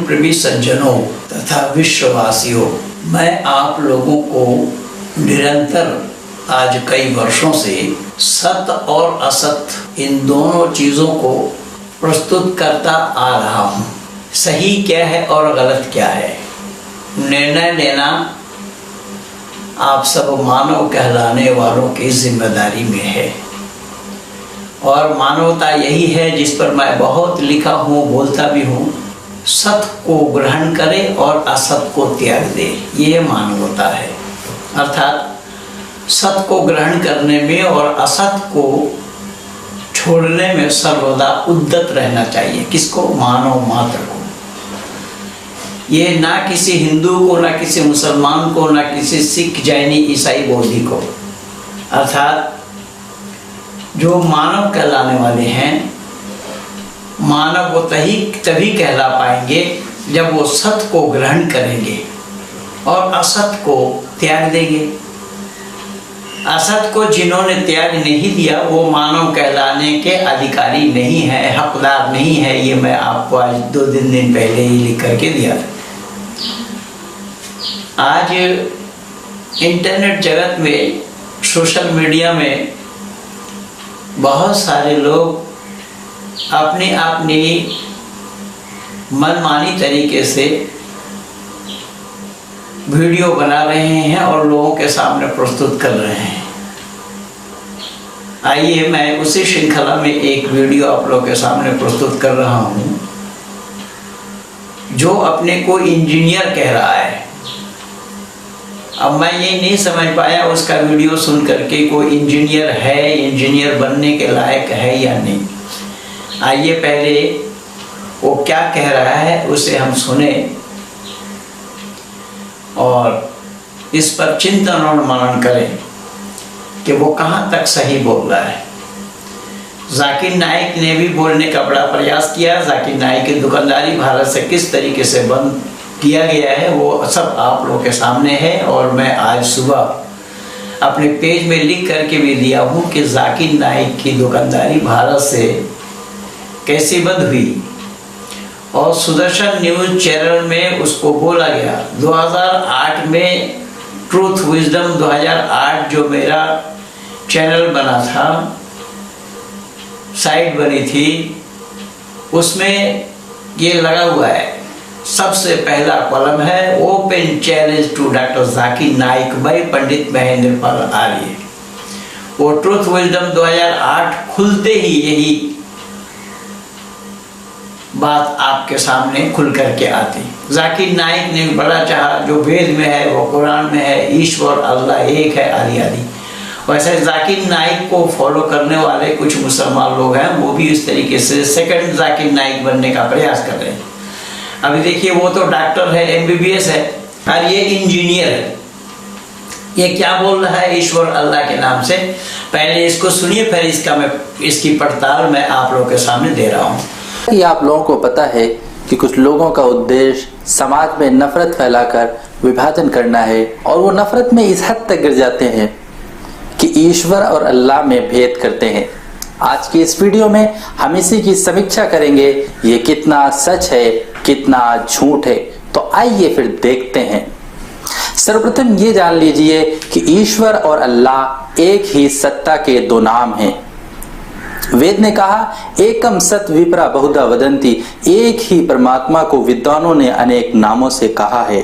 प्रेमी सज्जनों तथा विश्ववासियों, मैं आप लोगों को निरंतर आज कई वर्षों से सत्य और असत्य इन दोनों चीज़ों को प्रस्तुत करता आ रहा हूँ। सही क्या है और गलत क्या है, निर्णय लेना आप सब मानव कहलाने वालों की जिम्मेदारी में है। और मानवता यही है जिस पर मैं बहुत लिखा हूँ, बोलता भी हूँ। सत्य को ग्रहण करे और असत्य को त्याग दे, ये मानवता है। अर्थात सत्य को ग्रहण करने में और असत्य को छोड़ने में सर्वदा उद्यत रहना चाहिए। किसको? मानव मात्र को। ये ना किसी हिंदू को, ना किसी मुसलमान को, ना किसी सिख, जैनी, ईसाई, बौद्धी को। अर्थात जो मानव कहलाने वाले हैं, मानव वो तभी कहला पाएंगे जब वो सत्य को ग्रहण करेंगे और असत्य को त्याग देंगे। असत्य को जिन्होंने त्याग नहीं दिया वो मानव कहलाने के अधिकारी नहीं है, हकदार नहीं है। ये मैं आपको आज 2-3 दिन पहले ही लिख करके दिया था। आज इंटरनेट जगत में, सोशल मीडिया में बहुत सारे लोग अपनी मनमानी तरीके से वीडियो बना रहे हैं और लोगों के सामने प्रस्तुत कर रहे हैं। आइए मैं उसी श्रृंखला में एक वीडियो आप लोगों के सामने प्रस्तुत कर रहा हूँ, जो अपने को इंजीनियर कह रहा है। अब मैं ये नहीं समझ पाया उसका वीडियो सुन करके कोई इंजीनियर है, इंजीनियर बनने के लायक है या नहीं। आइए पहले वो क्या कह रहा है उसे हम सुने और इस पर चिंतन और मनन करें कि वो कहाँ तक सही बोल रहा है। जाकिर नाइक ने भी बोलने का बड़ा प्रयास किया। जाकिर नाइक की दुकानदारी भारत से किस तरीके से बंद किया गया है वो सब आप लोगों के सामने है। और मैं आज सुबह अपने पेज में लिख करके भी दिया हूँ कि जाकिर नाइक की दुकानदारी भारत से कैसे बंद हुई। और सुदर्शन न्यूज़ चैनल में उसको बोला गया। 2008 में ट्रूथ विजडम 2008 जो मेरा चैनल बना था, साइट बनी थी, उसमें ये लगा हुआ है। सबसे पहला कॉलम है open challenge to doctor Zakir Naik by Pandit Mahendra Pal Arya. वो ट्रूथ विजडम 2008 खुलते ही यही बात आपके सामने खुल करके आती। जाकिर नाइक ने बड़ा चाहा, जो वेद में है, वो कुरान में है, ईश्वर अल्लाह एक है, आदि आदि। वैसे जाकिर नाइक को फॉलो करने वाले कुछ मुसलमान लोग हैं, वो भी इस तरीके से सेकंड जाकिर नाइक बनने का प्रयास कर रहे हैं। अभी देखिए वो तो डॉक्टर है, MBBS है, और ये इंजीनियर है। ये क्या बोल रहा है ईश्वर अल्लाह के नाम से। पहले इसको सुनिए, फिर इसकी पड़ताल मैं आप लोगों के सामने दे रहा हूँ। कि आप लोगों को पता है कि कुछ लोगों का उद्देश्य समाज में नफरत फैलाकर विभाजन करना है, और वो नफरत में इस हद तक गिर जाते हैं कि ईश्वर और अल्लाह में भेद करते हैं। आज की इस वीडियो में हम इसी की समीक्षा करेंगे, ये कितना सच है, कितना झूठ है। तो आइए फिर देखते हैं। सर्वप्रथम ये जान लीजिए कि ईश्वर और अल्लाह एक ही सत्ता के दो नाम हैं। वेद ने कहा एकम सत विप्रा बहुधा वदंती, एक ही परमात्मा को विद्वानों ने अनेक नामों से कहा है।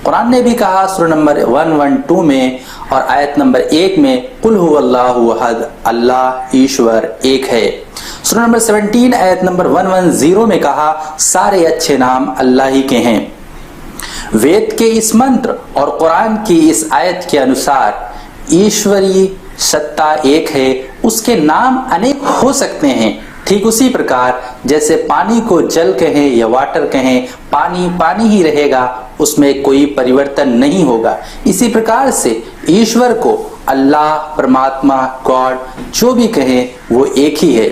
कुरान ने भी कहा सूरह नंबर 112 में और आयत नंबर 1 में कुल हुवल्लाहु अहद, अल्लाह ईश्वर एक है। सूरह नंबर 17 आयत नंबर 110 में कहा सारे अच्छे नाम अल्लाह ही के हैं। वेद के इस मंत्र और कुरान की इस आयत के अनुसार ईश्वरीय सत्ता एक है, उसके नाम अनेक हो सकते हैं। ठीक उसी प्रकार जैसे पानी को जल कहें या वाटर कहें, पानी पानी ही रहेगा, उसमें कोई परिवर्तन नहीं होगा। इसी प्रकार से ईश्वर को अल्लाह, परमात्मा, गॉड जो भी कहें वो एक ही है।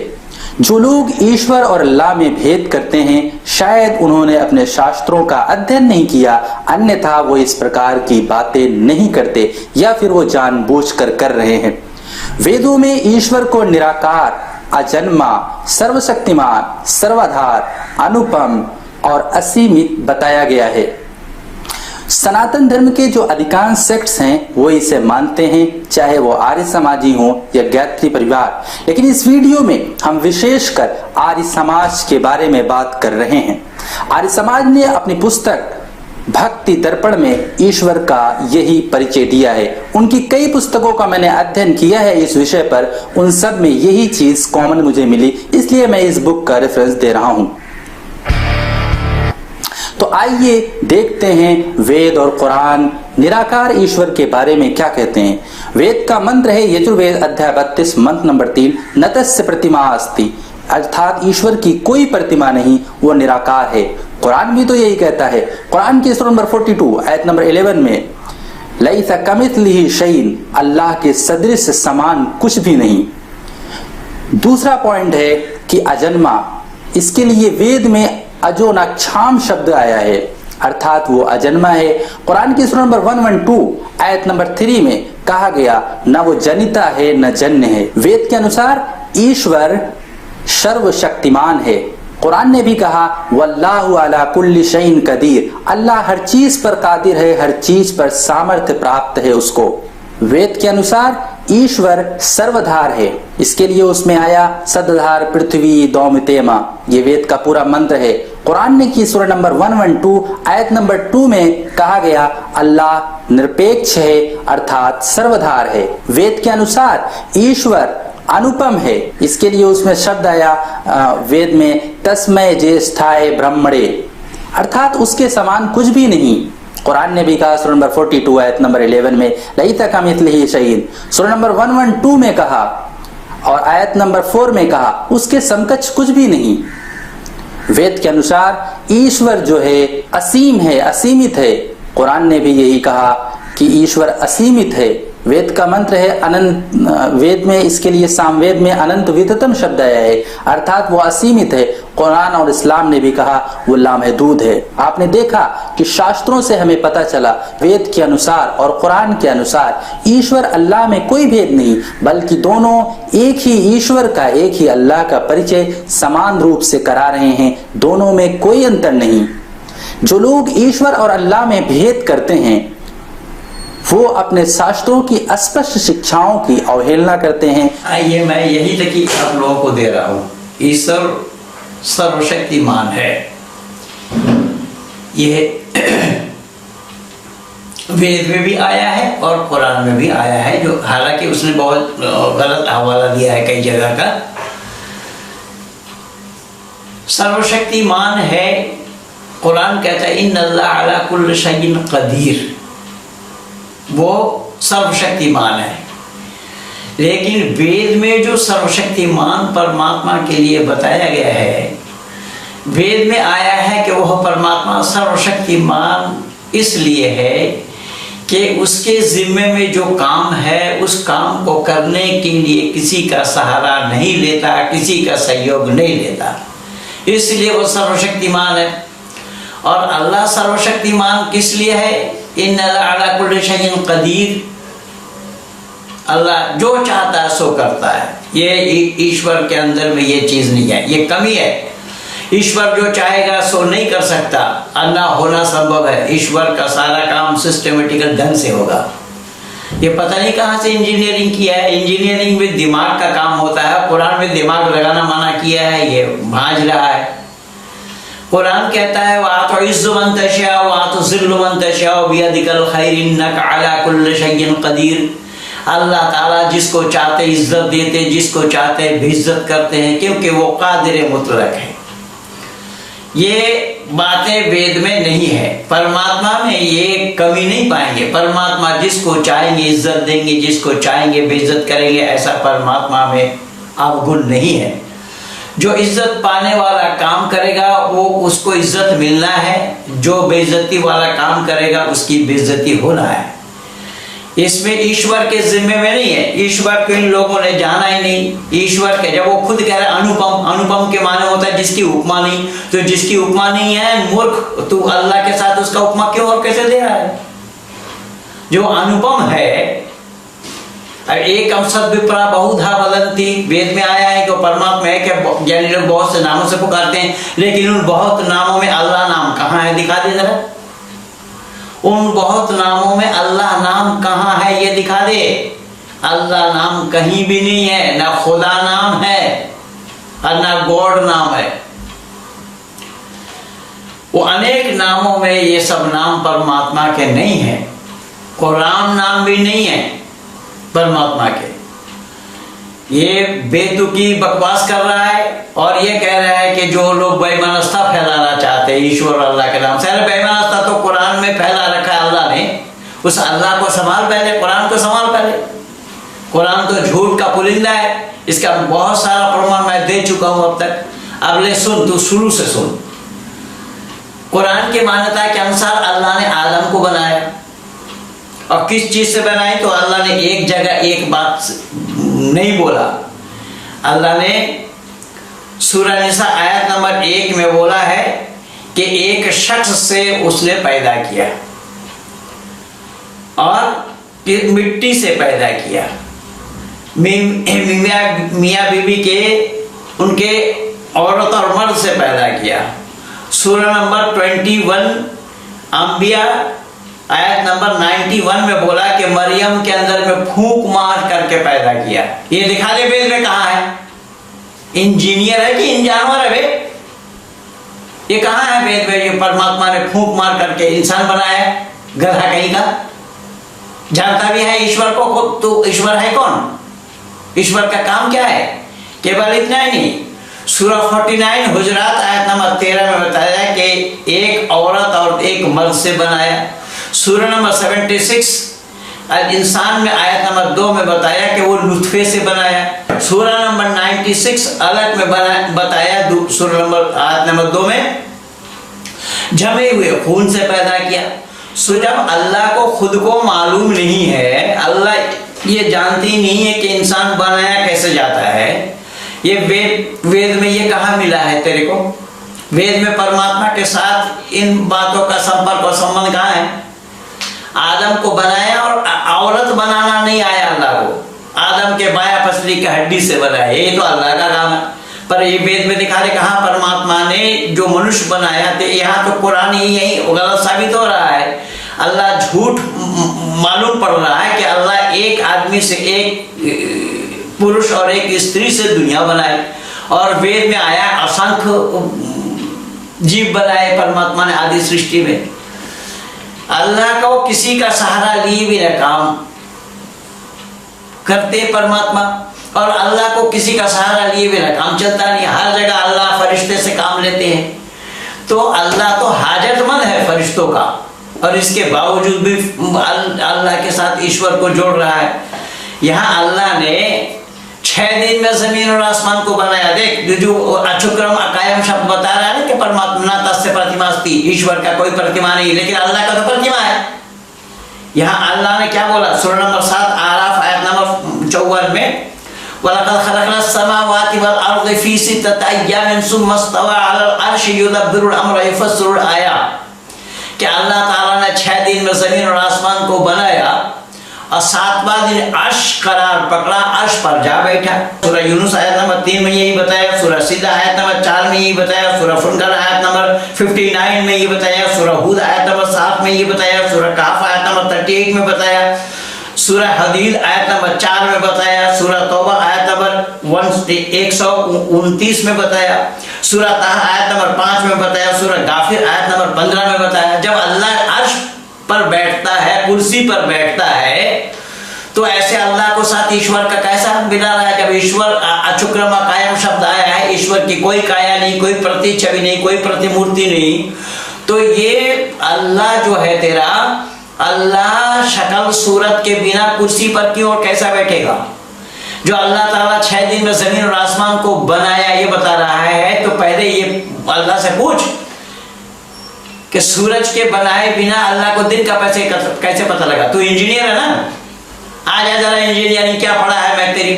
जो लोग ईश्वर और अल्लाह में भेद करते हैं, शायद उन्होंने अपने शास्त्रों का अध्ययन नहीं किया, अन्यथा वो इस प्रकार की बातें नहीं करते, या फिर वो जानबूझकर कर रहे हैं। वेदों में ईश्वर को निराकार, अजन्मा, सर्वशक्तिमान, सर्वाधार, अनुपम, और असीमित बताया गया है। सनातन धर्म के जो अधिकांश सेक्ट्स हैं वो इसे मानते हैं, चाहे वो आर्य समाजी हो या गायत्री परिवार। लेकिन इस वीडियो में हम विशेषकर आर्य समाज के बारे में बात कर रहे हैं। आर्य समाज ने अपनी पुस्तक भक्ति दर्पण में ईश्वर का यही परिचय दिया है। उनकी कई पुस्तकों का मैंने अध्ययन किया है इस विषय पर, उन सब में यही चीज कॉमन मुझे मिली, इसलिए मैं इस बुक का रेफरेंस दे रहा हूं। तो आइए देखते हैं वेद और कुरान निराकार ईश्वर के बारे में क्या कहते हैं। वेद का मंत्र है यजुर्वेद अध्याय 32 मंत्र नंबर 3, न तस्य प्रतिमा अस्ति, अर्थात ईश्वर की कोई प्रतिमा नहीं, वो निराकार है। कुरान भी तो यही कहता है। कुरान की सूरह नंबर 42 आयत नंबर 11 में लैसा कमिथलिही शैइन, अल्लाह के सदृश समान कुछ भी नहीं। दूसरा पॉइंट है कि अजन्मा, इसके लिए वेद में अजोनाक्षाम शब्द आया है, अर्थात वो अजन्मा है। कुरान की सूरह नंबर 112 आयत नंबर 3 में कहा गया न वो जनिता है न जन्य है। वेद के अनुसार ईश्वर सर्वशक्तिमान है। कुरान ने भी कहा वल्लाहु अला कुल्ली शैइन कदीर, अल्लाह हर चीज पर कादिर है, हर चीज पर सामर्थ्य प्राप्त है उसको। वेद के अनुसार ईश्वर सर्वधार है, इसके लिए उसमें आया सदधार पृथ्वी दौमितेमा, ये वेद का पूरा मंत्र है। कुरान ने की सूरह नंबर 112 आयत नंबर 2 में कहा गया अल्लाह निरपेक्ष है, अर्थात सर्वधार है। वेद के अनुसार ईश्वर अनुपम है, इसके लिए उसमें शब्द आया वेद में तस्मय ज्येष्ठाय ब्रह्मणे, अर्थात उसके समान कुछ भी नहीं। कुरान ने भी कहा सूरह नंबर 42 आयत नंबर 11 में लैसा कमिथलिही शैइन, सूरह नंबर 112 में कहा और आयत नंबर 4 में कहा उसके समकक्ष कुछ भी नहीं। वेद के अनुसार ईश्वर जो है असीम है, असीमित है। कुरान ने भी यही कहा कि ईश्वर असीमित है। वेद का मंत्र है अनंत, वेद में इसके लिए सामवेद में अनंत विधतम शब्द आया है, अर्थात वो असीमित है। कुरान और इस्लाम ने भी कहा वो लामहदूद है। आपने देखा कि शास्त्रों से हमें पता चला वेद के अनुसार और कुरान के अनुसार ईश्वर अल्लाह में कोई भेद नहीं, बल्कि दोनों एक ही ईश्वर का, एक ही अल्लाह का परिचय समान रूप से करा रहे हैं, दोनों में कोई अंतर नहीं। जो लोग ईश्वर और अल्लाह में भेद करते हैं वो अपने शास्त्रों की स्पष्ट शिक्षाओं की अवहेलना करते हैं। आइए मैं यही तक आप लोगों को दे रहा हूँ, ईश्वर सर्वशक्तिमान है। ये वेद में भी आया है और कुरान में भी आया है, जो हालांकि उसने बहुत गलत हवाला दिया है कई जगह का। सर्वशक्तिमान है, कुरान कहता है इन्नल्लाह अला कुल्ली शैइन कदीर, वो सर्वशक्तिमान है। लेकिन वेद में जो सर्वशक्तिमान परमात्मा के लिए बताया गया है, वेद में आया है कि वह परमात्मा सर्वशक्तिमान इसलिए है कि उसके जिम्मे में जो काम है उस काम को करने के लिए किसी का सहारा नहीं लेता, किसी का सहयोग नहीं लेता, इसलिए वो सर्वशक्तिमान है। और अल्लाह सर्वशक्तिमान किस लिए है? इन्नल्लाह अला कुल्ली शैइन कदीर, अल्लाह जो चाहता है सो करता है। ये ईश्वर के अंदर में ये चीज नहीं है, ये कमी है। ईश्वर जो चाहेगा सो नहीं कर सकता, अल्लाह होना संभव है। ईश्वर का सारा काम सिस्टमेटिकल ढंग से होगा। ये पता नहीं कहाँ से इंजीनियरिंग किया है। इंजीनियरिंग में दिमाग का काम होता है, कुरान में दिमाग लगाना मना किया है, ये भांज रहा है। कुरान कहता है वातो इज्जु मन तशा वातो जिल्लु मन तशा बियदिकल खैर इन्नका अला कुल्ली शैइन कदीर। अल्लाह ताला जिसको चाहते इज्जत देते, जिसको चाहते बेइज्जत करते हैं, क्योंकि वो कादिर मुतलक है। ये बातें वेद में नहीं है। परमात्मा में ये कमी नहीं पाएंगे। परमात्मा जिसको चाहेंगे इज्जत देंगे, जिसको चाहेंगे बेइज्जत करेंगे, ऐसा परमात्मा में अवगुण नहीं है। जो इज्जत पाने वाला काम करेगा वो उसको इज्जत मिलना है, जो बेइज्जती वाला काम करेगा उसकी बेइज्जती होना है। इसमें ईश्वर के जिम्मे में नहीं है। ईश्वर को इन लोगों ने जाना ही नहीं। ईश्वर के जब वो खुद कह रहे अनुपम, अनुपम के माने होता है जिसकी उपमा नहीं। तो जिसकी उपमा नहीं है मूर्ख, तू अल्लाह के साथ उसका उपमा क्यों और कैसे दे रहा है? जो अनुपम है अब एक सद विप्रा बहुधा वदंती, वेद में आया है कि परमात्मा है कि ज्ञानी लोग बहुत से नामों से पुकारते हैं, लेकिन उन बहुत नामों में अल्लाह नाम कहाँ है? दिखा दे जरा, उन बहुत नामों में अल्लाह नाम कहाँ है ये दिखा दे। अल्लाह नाम कहीं भी नहीं है, ना खुदा नाम है और ना गॉड नाम है। वो अनेक नामों में ये सब नाम परमात्मा के नहीं है। कुरान नाम भी नहीं है परमात्मा के। ये बेतुकी बकवास कर रहा है और ये कह रहा है कि जो लोग बेईमानस्ता फैलाना चाहते हैं ईश्वर अल्लाह के नाम से, अरे बेईमानस्ता तो कुरान में फैला रखा है अल्लाह ने। उस अल्लाह को संभाल पहले, कुरान को संभाल पहले। कुरान तो झूठ का पुलिंदा है, इसका बहुत सारा प्रमाण मैं दे चुका हूं अब तक। अब ले सुन, तू शुरू से सुन। कुरान की मान्यता के अनुसार अल्लाह ने आदम को बनाया, और किस चीज से बनाई? तो अल्लाह ने एक जगह एक बात नहीं बोला। अल्लाह ने सूरह निसा आयत नंबर 1 में बोला है कि एक शख्स से उसने पैदा किया और मिट्टी से पैदा किया। मियाँ बीबी के उनके औरत और मर्द से पैदा किया। सूरह नंबर 21 अंबिया आयत नंबर 91 में बोला कि मरियम के अंदर में फूंक मार करके पैदा किया। ये दिखा दे वेद में कहाँ है? इंजीनियर है कि इन जानवर है बे? ये कहाँ है वेद में? ये परमात्मा ने फूंक मार करके इंसान बनाया, गधा कहीं का। जानता भी है ईश्वर को, तो ईश्वर है कौन? ईश्वर का काम क्या है? केवल इतना ही नहीं, सूरह 49 हुजरात आयत नंबर 13 में बताया कि एक औरत और एक मर्द से बनाया। सूरह नंबर 76 इंसान में आयत नंबर 2 में बताया कि वो लुत्फे से बनाया। सूरह नंबर 96 अलग में बताया, सूरह नंबर आयत नंबर 2 में जमे हुए खून से पैदा किया। सो जब अल्लाह को खुद को मालूम नहीं है, अल्लाह ये जानती नहीं है कि इंसान बनाया कैसे जाता है, ये वेद में ये कहाँ मिला है तेरे को? वेद में परमात्मा के साथ इन बातों का संपर्क और संबंध कहाँ है? आदम को बनाया और औरत बनाना नहीं आया अल्लाह को। आदम के बाया पसली की हड्डी से बनाया, ये तो अल्लाह का काम है। पर ये वेद में दिखा रहे कहाँ परमात्मा ने जो मनुष्य बनाया थे। यहाँ तो कुरान यही गलत साबित हो रहा है। अल्लाह झूठ मालूम पड़ रहा है कि अल्लाह एक आदमी से, एक पुरुष और एक स्त्री से दुनिया बनाए, और वेद में आया असंख्य जीव बनाए परमात्मा ने आदि सृष्टि में। अल्लाह को किसी का सहारा लिए बिना काम करते परमात्मा, और अल्लाह को किसी का सहारा लिए बिना काम चलता नहीं। हर जगह अल्लाह फरिश्ते से काम लेते हैं, तो अल्लाह तो हाजतमंद है फरिश्तों का, और इसके बावजूद भी अल्लाह के साथ ईश्वर को जोड़ रहा है। यहाँ अल्लाह ने 6 दिन में जमीन और आसमान को बनाया। देख जो अचुक्रम अकायम शब्द बता रहा है ना कि परमात्मा ना तस्य प्रतिमास्ति, ईश्वर का कोई प्रतिमा नहीं, लेकिन अल्लाह का तो प्रतिमा है। यहाँ अल्लाह ने क्या बोला? सूरह नंबर 7 आराफ आयत नंबर 54 में वलक़द खलक़नस समावाति वल अर्ज़ फ़ी सित्तति अय्यामिन सुम्मा इस्तवा अलल अर्श युदब्बिरुल अम्र युफ़स्सिरुल आयात, कि अल्लाह ताला ने 6 दिन में जमीन और आसमान को बनाया और 7वां दिन अर्श करार पकड़ा, अर्श पर जा बैठा। सूरह यूनुस आयत नंबर 3 में यही बताया, सूरह सिदा आयत नंबर 4 में यही बताया, सूरह फुरक़ान आयत नंबर 59 में ये बताया, सूरह हूद आयत नंबर 7 में ये बताया, सूरह कहफ आयत नंबर 38 में बताया, सूरह हदीद आयत नंबर 4 में बताया, सूरह तौबा आयत नंबर 129 में बताया, सूरह ताहा आयत नंबर 5 में बताया, सूरह गाफिर आयत नंबर 15 में बताया। जब अल्लाह अर्श पर बैठता है, कुर्सी पर बैठता है, तो ऐसे अल्लाह को साथ ईश्वर का कैसा मिला रहा है? जब ईश्वर अचुक्रम कायम शब्द आया है, ईश्वर की कोई काया नहीं, कोई प्रतिछवि नहीं, कोई प्रतिमूर्ति नहीं, तो ये अल्लाह जो है तेरा, अल्लाह शक्ल सूरत के बिना कुर्सी पर क्यों और कैसा बैठेगा? जो अल्लाह ताला 6 दिन में जमीन और आसमान को बनाया ये बता रहा है, तो पहले ये अल्लाह से पूछ कि सूरज के बनाए बिना अल्लाह को दिन का कैसे पता लगा? तू इंजीनियर है ना, आ जा जरा इंजीनियरिंग क्या पढ़ा है, मैं तेरी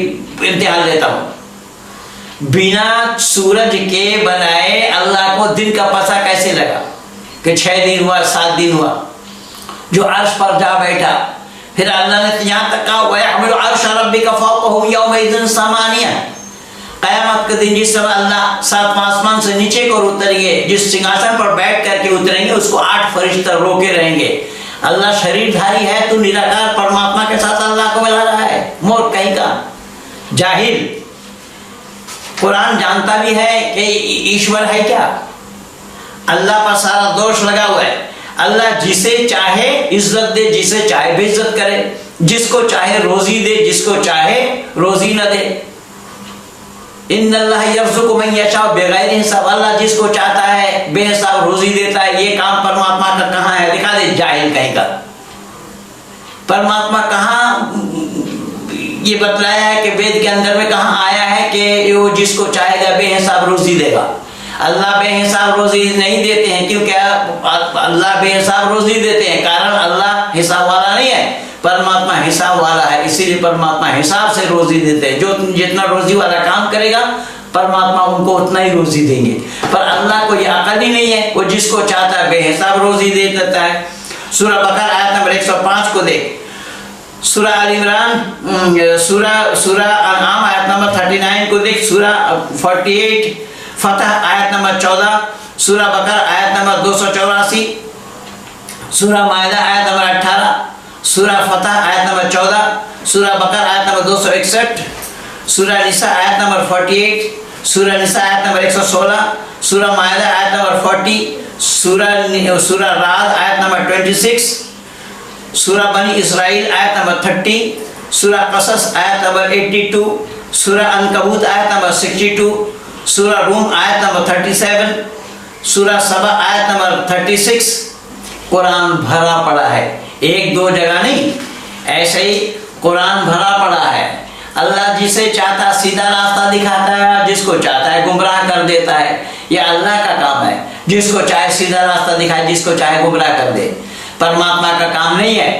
इम्तिहान लेता हूं। बिना सूरज के बनाए अल्लाह को दिन का पता कैसे लगा कि 6 दिन हुआ, 7 दिन हुआ? जो अर्श पर जा बैठा फिर अल्लाह ने यहाँ तक कहा वयहमिलु अर्श रब्बिका फौकहुम यौमइज़िन समानिया, क़यामत के दिन जिस समय अल्लाह सातवां आसमान से नीचे को उतरेंगे, जिस सिंहासन पर बैठ करके उतरेंगे उसको 8 फरिश्ते रोके रहेंगे। अल्लाह शरीरधारी है, तू निराकार परमात्मा के साथ अल्लाह को मिला रहा है, मोर कहीं का जाहिल। कुरान जानता भी है कि ईश्वर है क्या, अल्लाह पर सारा दोष लगा हुआ है। अल्लाह जिसे चाहे इज्जत दे, जिसे चाहे बेइज्जत करे, जिसको चाहे रोजी दे, जिसको चाहे रोजी न दे। इन्नल्लाह यर्ज़ुक़ु मन यशाअ बिग़ैरि हिसाब, अल्लाह जिसको चाहता है बेहिसाब रोजी देता है। ये काम परमात्मा का कहाँ है, दिखा दे जाहिल कहीं का। परमात्मा कहाँ ये बतलाया है कि वेद के अंदर में कहाँ आया है कि वो जिसको चाहेगा बेहिसाब रोजी देगा। अल्लाह बेहिसाब रोजी नहीं देते हैं, क्योंकि अल्लाह बेहिसाब रोजी देते हैं, कारण अल्लाह हिसाब वाला नहीं है, परमात्मा हिसाब वाला है, इसीलिए परमात्मा हिसाब से रोजी देते हैं। जो जितना रोजी वाला काम करेगा परमात्मा उनको उतना ही रोजी देंगे। पर अल्लाह को ये अकल ही नहीं है, वो जिसको चाहता है बेहिसाब रोजी दे देता है। सूरह बकरा आयत नंबर 105 को देख, सूरह आल इमरान, सूरह अनआम आयत नंबर 39 को देख, सूरह 48 फतह आयत नंबर 14, सूरह बकरा आयत नंबर 284, सूरह माइदा आयत नंबर 18, सूरह फतह आयत नंबर 14, सूरह बकरा आयत नंबर 261, सूरह निसा आयत नंबर 48, सूरह निसा आयत नंबर 116, सूरह माइदा आयत नंबर 40, सूरह राद आयत नंबर 26, सूरह बनी इसराइल आयत नंबर 30, सूरह कसस आयत नंबर 82, सूरह अनकबूत आयत नंबर 62, सूरह रूम आयत नंबर 37, सूरह सबा आयत नंबर 36। कुरान भरा पड़ा है, एक दो जगह नहीं, ऐसे ही कुरान भरा पड़ा है। अल्लाह जिसे चाहता सीधा रास्ता दिखाता है, जिसको चाहता है गुमराह कर देता है। यह अल्लाह का काम है, जिसको चाहे सीधा रास्ता दिखाए, जिसको चाहे गुमराह कर दे। परमात्मा का काम नहीं है,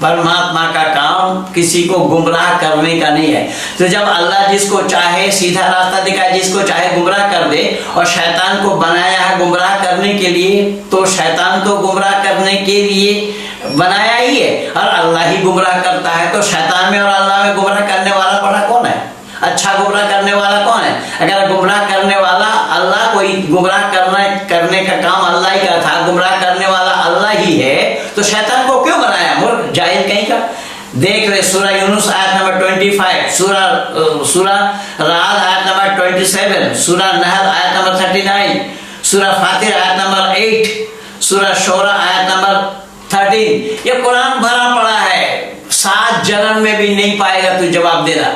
परमात्मा का काम किसी को गुमराह करने का नहीं है। तो जब अल्लाह जिसको चाहे सीधा रास्ता दिखाए, जिसको चाहे गुमराह कर दे, और शैतान को बनाया है गुमराह करने के लिए, तो शैतान को गुमराह करने के लिए बनाया ही है, और अल्लाह ही गुमराह करता है। तो शैतान में और अल्लाह में गुमराह करने वाला बड़ा कौन है, अच्छा गुमराह करने वाला कौन है? अगर गुमराह करने वाला अल्लाह, कोई गुमराह करने का काम अल्लाह ही का था, गुमराह करने वाला अल्लाह ही है, तो शैतान को क्यों बनाया? मूर्ख जाहिल कहीं का। देख ले सूरह यूनुस आयत नंबर 25, सूरह राद आयत नंबर 27, सूरह नहल आयत नंबर 39, सूरह फातिर आयत नंबर 8, सूरह शोरा आयत नंबर 13। ये कुरान भरा पड़ा है, 7 जन्म में भी नहीं पाएगा तू जवाब देना।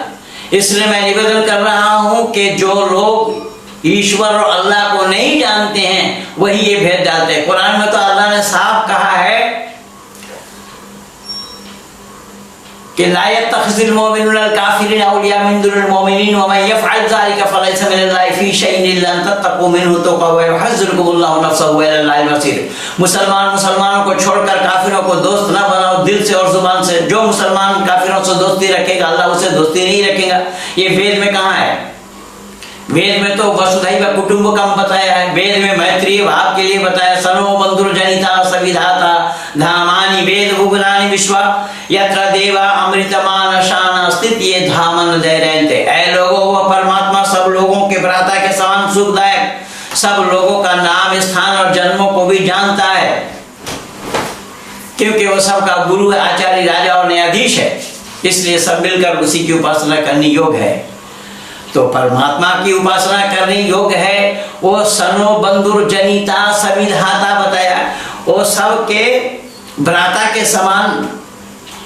इसलिए मैं निवेदन कर रहा हूं कि जो लोग ईश्वर और अल्लाह को नहीं जानते हैं वही ये भेद डालते हैं। कुरान में तो अल्लाह ने साफ कहा है कि ला यत्तखिज़ुल मुमिनूना अल-काफिरीना औलिया मिन दुनिल मुमिनीन व मन यफ़अल ज़ालिका फ़लैसा मिनल्लाहि फ़ी शैइन इल्ला अन तत्तक़ू मिन्हु तुक़ा व युहज़्ज़िरुकुमुल्लाहु नफ़्सहु व इलल्लाहिल मसीर। मुसलमानों को छोड़कर काफिरों को दोस्त ना बनाओ दिल से और जुबान से। जो मुसलमान काफिरों से दोस्ती रखेगा अल्लाह उसे दोस्ती नहीं रखेगा। ये वेद में कहाँ है? वेद में तो वसुधैव कुटुंबकम बताया है, वेद में मैत्रीय भाव के लिए बताया। सनो बंधुर्जनिता सविधाता धामानि वेद भुवनानि विश्वा यत्र देवा अमृतमान शान स्थित ये धामन दैरयन्ते। ऐ लोगों, वह परमात्मा सब लोगों के भ्राता के समान सुखदायक, सब लोगों का नाम, स्थान और जन्मों को भी जानता है, क्योंकि वो सबका गुरु है, आचार्य, राजा और न्यायाधीश है। इसलिए सब मिलकर उसी की उपासना करनी योग्य है। तो परमात्मा की उपासना करनी योग्य है। वो सनो बंधुर जनिता सविधाता बताया, वो सबके भ्राता के समान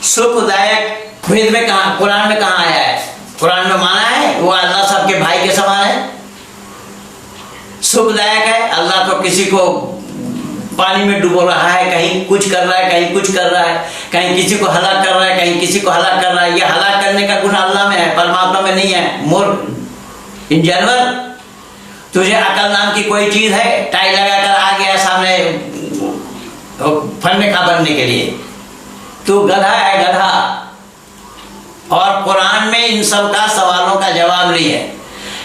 सुखदायक। वेद में कहा, कुरान में कहा आया है? कुरान में माना है वो अल्लाह सबके भाई के समान है, सुखदायक है। अल्लाह तो किसी को पानी में डुबो रहा है, कहीं कुछ कर रहा है, कहीं कुछ कर रहा है, कहीं किसी को हलाक कर रहा है, कहीं किसी को हलाक कर रहा है। ये हलाक करने का गुण अल्लाह में है, परमात्मा में नहीं है। मूर्ख इन जानवर, तुझे अकल नाम की कोई चीज है? टाई लगाकर आ गया सामने फन में खा बनने के लिए, तू गधा है, गधा। और कुरान में इन सब का सवालों का जवाब नहीं है।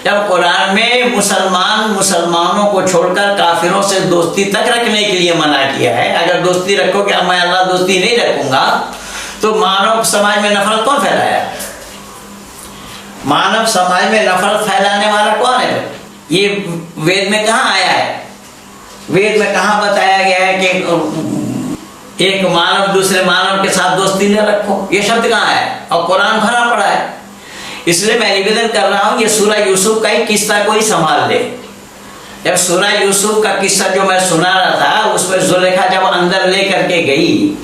जब कुरान में मुसलमानों को छोड़कर काफिरों से दोस्ती तक रखने के लिए मना किया है, अगर दोस्ती रखोगे, अब मैं अल्लाह दोस्ती नहीं रखूंगा, तो मानव समाज में नफरत कौन फैलाया? मानव समाज में नफरत फैलाने वाला कौन है? ये वेद में कहाँ आया है? वेद में कहाँ बताया गया है कि एक मानव दूसरे मानव के साथ दोस्ती न रखो? ये शब्द कहाँ है? और कुरान भरा पड़ा है। इसलिए मैं निवेदन कर रहा हूँ, ये सूरह यूसुफ का ही किस्सा कोई संभाल ले। जब सूरह यूसुफ का किस्सा जो मैं सुना रहा था, उसमें जुलेखा जब अंदर ले करके गई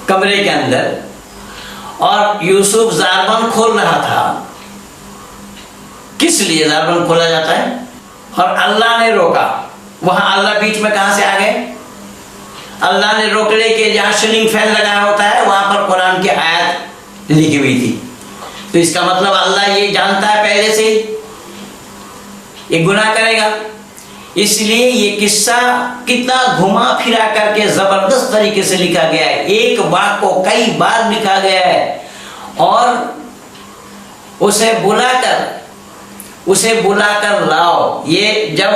कमरे के अंदर, और यूसुफ ज़ारबंद खोल रहा था। किस लिए ज़ारबंद खोला जाता है? और अल्लाह ने रोका। वहां अल्लाह बीच में कहां से आ गए? अल्लाह ने रोकने के जहां सीलिंग फैन लगाया होता है, वहां पर कुरान की आयत लिखी हुई थी। तो इसका मतलब अल्लाह ये जानता है पहले से ये गुनाह करेगा। इसलिए ये किस्सा कितना घुमा फिरा करके जबरदस्त तरीके से लिखा गया है। एक बात को कई बार लिखा गया है, और उसे बुलाकर लाओ। ये जब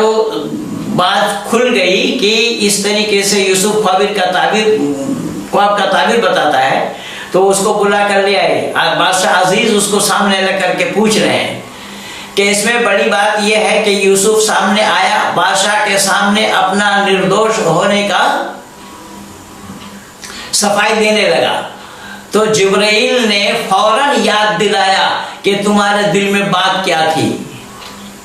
बात खुल गई कि इस तरीके से यूसुफ ख्वाब का ताबीर बताता है, तो उसको बुला कर ले आए। बादशाह अजीज उसको सामने ला करके पूछ रहे हैं कि इसमें बड़ी बात यह है कि यूसुफ सामने आया, बादशाह के सामने अपना निर्दोष होने का सफाई देने लगा। तो जिब्राइल ने फौरन याद दिलाया कि तुम्हारे दिल में बात क्या थी।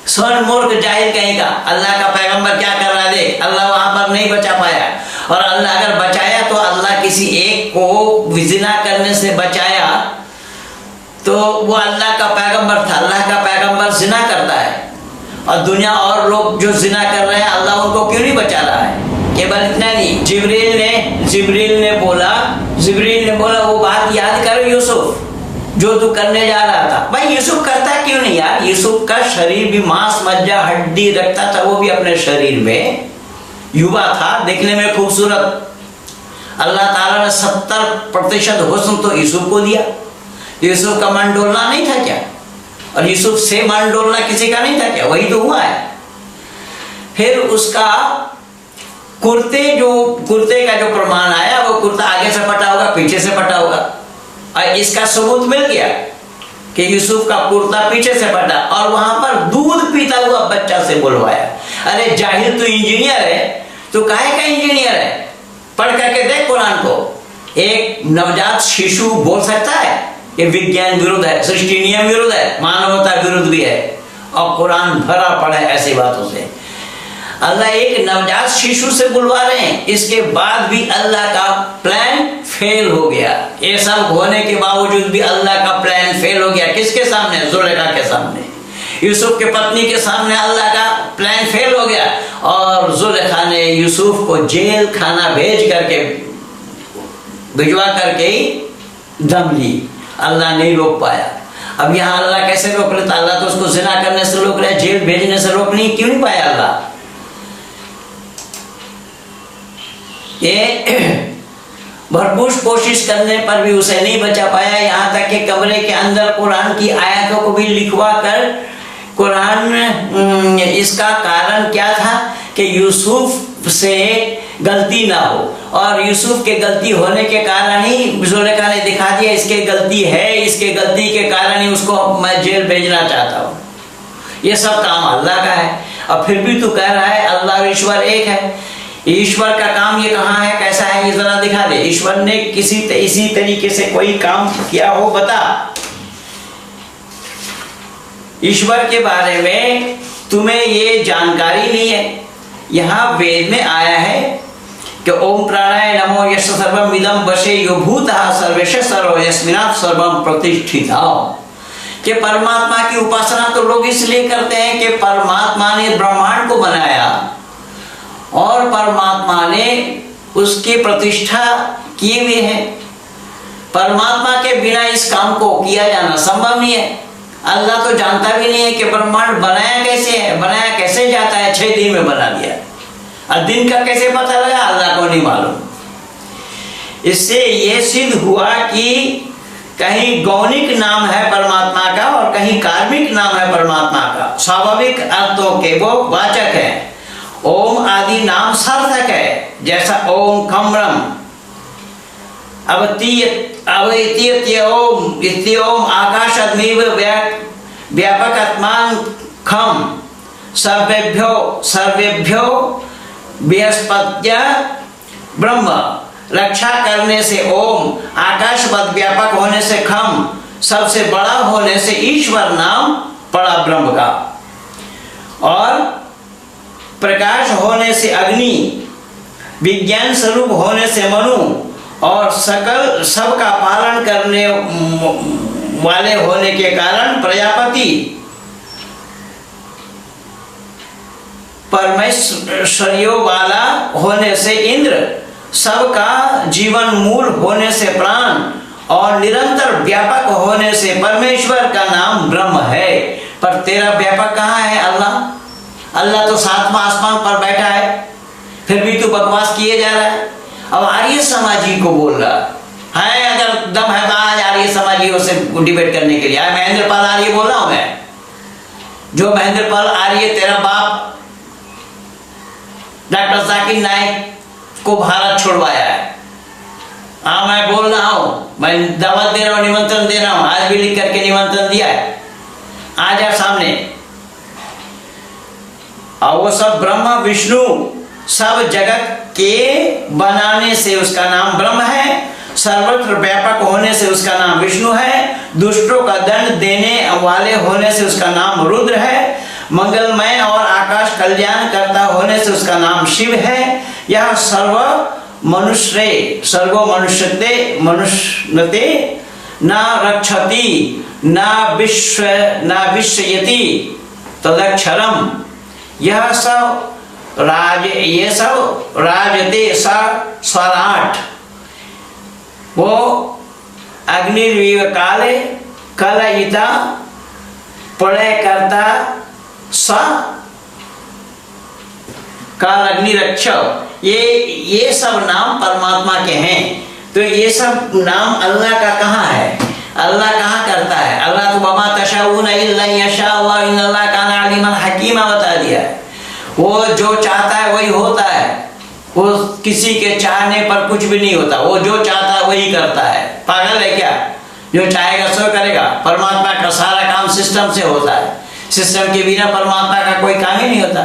स्वर्ण मूर्ख जाहिल कहीं का, अल्लाह का पैगंबर क्या कर रहा है देख। अल्लाह वहां पर नहीं बचा पाया, और अल्लाह अगर बचाया तो अल्लाह किसी एक को जिना करने से बचाया, तो वो अल्लाह का पैगंबर था। अल्लाह का पैगंबर जिना करता है, और दुनिया और लोग जो जिना कर रहे हैं, अल्लाह उनको क्यों नहीं बचा रहा है? केवल इतना नहीं, जिब्रील ने बोला वो बात याद करो यूसुफ, जो तू करने जा रहा था। भाई यूसुफ करता क्यों नहीं यार? यूसुफ का शरीर भी मांस मज्जा हड्डी रखता था, वो भी अपने शरीर में युवा था, देखने में खूबसूरत। अल्लाह ताला ने 70% हुस्न तो यूसुफ को दिया। यूसुफ का मन डोलना नहीं था क्या? और यूसुफ से मन डोलना किसी का नहीं था क्या? वही तो हुआ है। फिर उसका कुर्ते का जो प्रमाण आया, वो कुर्ता आगे से फटा होगा, पीछे से फटा होगा, और इसका सबूत मिल गया कि यूसुफ का कुर्ता पीछे से फटा, और वहां पर दूध पीता हुआ बच्चा से बुलवाया। अरे जाहिल, तू इंजीनियर है, तू काहे का इंजीनियर है? पढ़ करके देख कुरान को। एक नवजात शिशु बोल सकता है? ये विज्ञान विरुद्ध है, सृष्टि नियम विरुद्ध है, मानवता विरुद्ध भी है, और कुरान भरा पड़ा है ऐसी बातों से। अल्लाह एक नवजात शिशु से बुलवा रहे हैं, इसके बाद भी अल्लाह का प्लान फेल हो गया। ये सब होने के बावजूद भी अल्लाह का प्लान फेल हो गया। किसके सामने? जुलेखा के सामने, यूसुफ के पत्नी के सामने अल्लाह का प्लान फेल हो गया, और जुलेखा ने यूसुफ को जेल खाना भिजवा करके दम ली। अल्लाह नहीं रोक पाया। अब यहाँ अल्लाह कैसे रोक लेता? अल्लाह तो उसको जिना करने से रोक रहा है, जेल भेजने से रोक नहीं, क्यों नहीं पाया अल्लाह? ये भरपूर कोशिश करने पर भी उसे नहीं बचा पाया। यहाँ तक कि कमरे के अंदर कुरान की आयतों को भी लिखवा कर कुरान इसका कारण क्या था कि यूसुफ से गलती ना हो, और यूसुफ के गलती होने के कारण ही जुलेखा ने दिखा दिया इसके गलती है, इसके गलती के कारण ही उसको मैं जेल भेजना चाहता हूँ। ये सब काम अल्लाह का है, और फिर भी तू कह रहा है अल्लाह ईश्वर एक है। ईश्वर का काम ये कहाँ है, कैसा है, ये जरा दिखा दे। ईश्वर ने इसी तरीके से कोई काम किया हो, बता। ईश्वर के बारे में तुम्हें ये जानकारी नहीं है। यहाँ वेद में आया है कि ओम प्राणाय नमो यश सर्वम इदम वशे यो भूतः सर्वेश सर्व यस्मिनात् सर्वम प्रतिष्ठिता। कि परमात्मा की उपासना तो लोग इसलिए करते हैं कि परमात्मा ने ब्रह्मांड को बनाया, और परमात्मा ने उसकी प्रतिष्ठा किए हुए है। परमात्मा के बिना इस काम को किया जाना संभव नहीं है। अल्लाह तो जानता भी नहीं है कि ब्रह्मांड बनाया कैसे है, बनाया कैसे जाता है। 6 दिन में बना दिया, और दिन का कैसे पता लगा अल्लाह को नहीं मालूम। इससे यह सिद्ध हुआ कि कहीं गौणिक नाम है परमात्मा का, और कहीं कार्मिक नाम है परमात्मा का। स्वाभाविक अर्थों के वो वाचक है। ओम आदि नाम सार्थक है, जैसा ओम कमरम इत्यओम आकाशादमेव व्यापकत्मान खम सर्वेभ्यो बृहस्पत्या ब्रह्म। रक्षा करने से ओम, आकाशवत व्यापक होने से खम, सबसे बड़ा होने से ईश्वर नाम पड़ा ब्रह्म का, और प्रकाश होने से अग्नि, विज्ञान स्वरूप होने से मनु, और सबका पालन करने वाले होने के कारण प्रजापति, परमेश्वरियों वाला होने से इंद्र, सबका जीवन मूल होने से प्राण, और निरंतर व्यापक होने से परमेश्वर का नाम ब्रह्म है। पर तेरा व्यापक कहाँ है? अल्लाह। अल्लाह तो सातवां आसमान पर बैठा है, फिर भी तू बकवास किए जा रहा है। अब आर्य समाजी को बोल रहा है, अगर दम है तो आज आर्य समाजियों से डिबेट करने के लिए आए। महेंद्र पाल आर्य बोल रहा हूं मैं, जो महेंद्र पाल आर्य तेरा बाप डॉक्टर जाकिर नाइक को भारत छोड़वाया है। हाँ, मैं बोल रहा हूं, मैं दावत दे रहा हूं, निमंत्रण दे रहा हूं, आज भी लिख करके निमंत्रण दिया है, आ जा सामने। और वो सब ब्रह्मा विष्णु सब जगत के बनाने से उसका नाम ब्रह्म है, सर्वत्र व्यापक होने से उसका नाम विष्णु है, दुष्टों का दंड देने वाले होने से उसका नाम रुद्र है, मंगलमय और आकाश कल्याण करता होने से उसका नाम शिव है। यह सर्व मनुष्यते न रक्षति न विश्वयति तदक्षरम। यह सब ये सब राजते स्वराट, वो अग्निर्विव काले कलयिता प्रलय करता स काल अग्नि रक्षक। ये सब नाम परमात्मा के हैं। तो ये सब नाम अल्लाह का कहाँ है? अल्लाह कहाँ करता है? अल्लाह तो वमा तशाऊन इल्ला यशा अल्लाह इन्नल्लाह काना अलीमन हकीमा बता दिया है। वो जो चाहता है वही होता है, वो किसी के चाहने पर कुछ भी नहीं होता, वो जो चाहता है वही करता है। पागल है क्या? जो चाहेगा सो करेगा। परमात्मा का सारा काम सिस्टम से होता है, सिस्टम के बिना परमात्मा का कोई काम ही नहीं होता।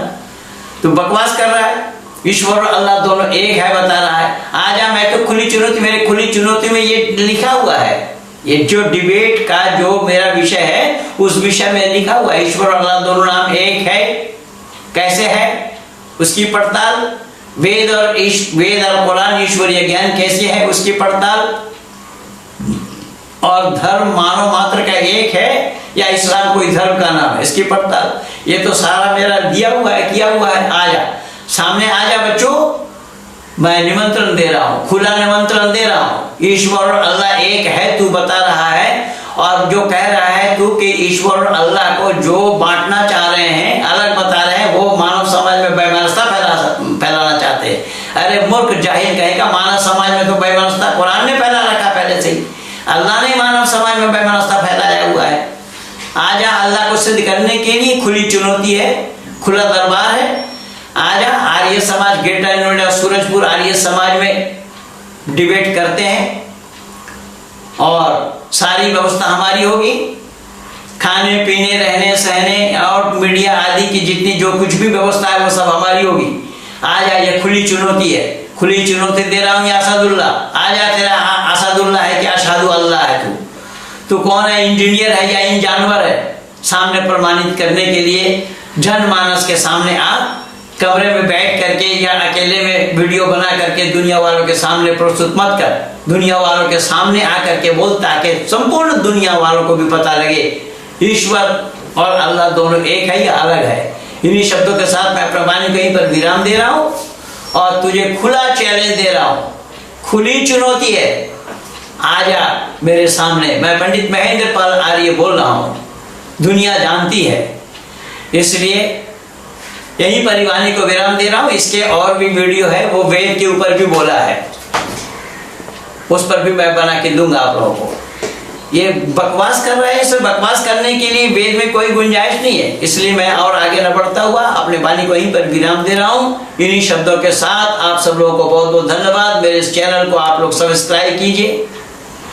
तो बकवास कर रहा है। ईश्वर और अल्लाह दोनों एक है बता रहा है। आजा, मैं तो खुली चुनौती, मेरे खुली चुनौती में ये लिखा हुआ है, ये जो डिबेट का जो मेरा विषय है उस विषय में लिखा हुआ है, ईश्वर और अल्लाह दोनों नाम एक है। कैसे है उसकी पड़ताल, वेद और कुरान ईश्वरीय ज्ञान कैसे है उसकी पड़ताल, और धर्म मानव मात्र का एक है या इस्लाम कोई धर्म का नाम है इसकी पड़ताल। ये तो सारा मेरा दिया हुआ है, किया हुआ है। आजा सामने, आजा बच्चों, मैं निमंत्रण दे रहा हूँ, खुला निमंत्रण दे रहा हूँ। ईश्वर और अल्लाह एक है तू बता रहा है, और जो कह रहा है तू कि ईश्वर और अल्लाह को जो बांटना चाह रहे हैं, अलग बता रहे हैं, वो मानव समाज में बेमनस्ता फैलाना चाहते हैं। अरे मूर्ख जाहिल कहेगा, मानव समाज में तो बेमनस्ता कुरान ने फैला रखा पहले से ही। अल्लाह ने मानव समाज में बेमनस्ता फैलाया हुआ है। आजा, अल्लाह को सिद्ध करने के लिए खुली चुनौती है, खुला दरबार है। आजा, आर्य समाज ग्रेटर नोएडा सूरजपुर आर्य समाज में डिबेट करते हैं, और सारी व्यवस्था हमारी होगी, खाने पीने रहने सहने और मीडिया आदि की जितनी जो कुछ भी व्यवस्था है वो सब हमारी होगी। आजा, ये खुली चुनौती है, खुली चुनौती दे रहा हूँ। असादुल्लाह, आजा, तेरा असादुल्लाह है कि अशहदु अल्लाह है? तू कौन है? इंजीनियर है या इन जानवर है? सामने प्रमाणित करने के लिए जनमानस के सामने आ, कमरे में बैठ करके या अकेले में वीडियो बना करके दुनिया वालों के सामने प्रस्तुत मत कर। दुनिया वालों के सामने आकर के बोल, ताकि संपूर्ण दुनिया वालों को भी पता लगे ईश्वर और अल्लाह दोनों एक है या अलग है। इन्हीं शब्दों के साथ मैं अपना वाणी कहीं पर विराम दे रहा हूँ और तुझे खुला चैलेंज दे रहा हूँ, खुली चुनौती है। आजा मेरे सामने। मैं पंडित महेंद्र पाल आर्य बोल रहा हूँ, दुनिया जानती है, इसलिए यही परिवाणी को विराम दे रहा हूँ। इसके और भी वीडियो है, वो वेद के ऊपर भी बोला है, उस पर भी मैं बना के दूंगा आप लोगों को। ये बकवास कर रहे हैं। इसे बकवास करने के लिए वेद में कोई गुंजाइश नहीं है। इसलिए मैं और आगे न बढ़ता हुआ अपने वाणी को यहीं पर विराम दे रहा हूँ। इन्हीं शब्दों के साथ आप सब लोगों को बहुत बहुत धन्यवाद। मेरे इस चैनल को आप लोग सब्सक्राइब कीजिए,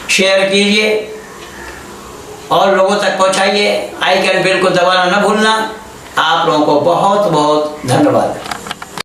शेयर कीजिए और लोगों तक पहुंचाइए। आइकन बेल को दबाना न भूलना। आप लोगों को बहुत बहुत धन्यवाद।